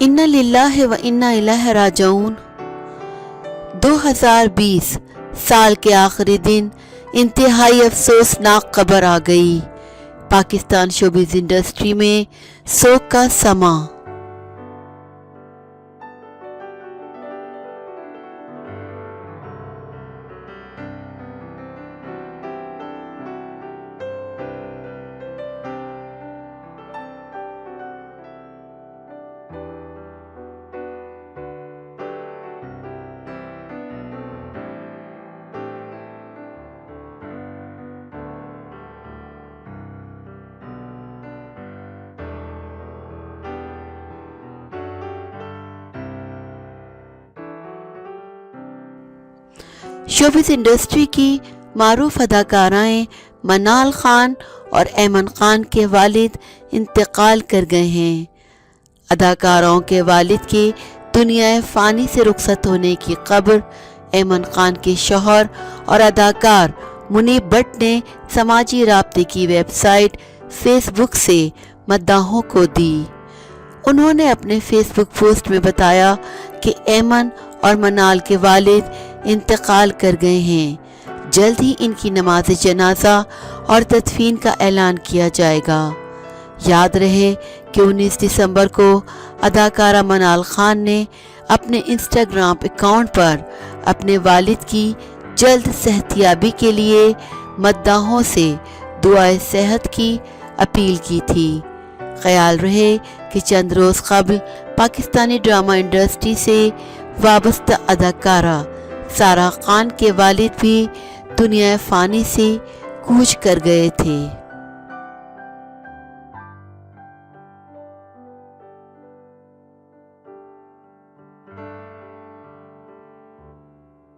इन्ना लिल्लाहि व इन्ना इलैहि राजिऊन। 2020 साल के आखिरी दिन इंतहाई अफसोसनाक खबर आ गई। पाकिस्तान शोबिज़ इंडस्ट्री में शोक का समा। शोबिज़ इंडस्ट्री की मारूफ अदाकाराएं मनाल खान और ऐमन खान के वालिद इंतकाल कर गए हैं। अदाकाराओं के वालिद की दुनिया फ़ानी से रुखसत होने की खबर ऐमन खान के शौहर और अदाकार मुनीब भट्ट ने समाजी राब्ते की वेबसाइट फेसबुक से मद्दाहों को दी। उन्होंने अपने फेसबुक पोस्ट में बताया कि ऐमन और मनाल के वालिद इंतकाल कर गए हैं। जल्द ही इनकी नमाज जनाजा और तदफीन का ऐलान किया जाएगा। याद रहे कि 19 दिसंबर को अदाकारा मनाल खान ने अपने इंस्टाग्राम अकाउंट पर अपने वालिद की जल्द सेहतयाबी के लिए मद्दाहों से दुआए सेहत की अपील की थी। ख्याल रहे कि चंद रोज़ कबल पाकिस्तानी ड्रामा इंडस्ट्री से वाबस्ता अदाकारा सारा खान के वालिद भी दुनिया फ़ानी से कूच कर गए थे।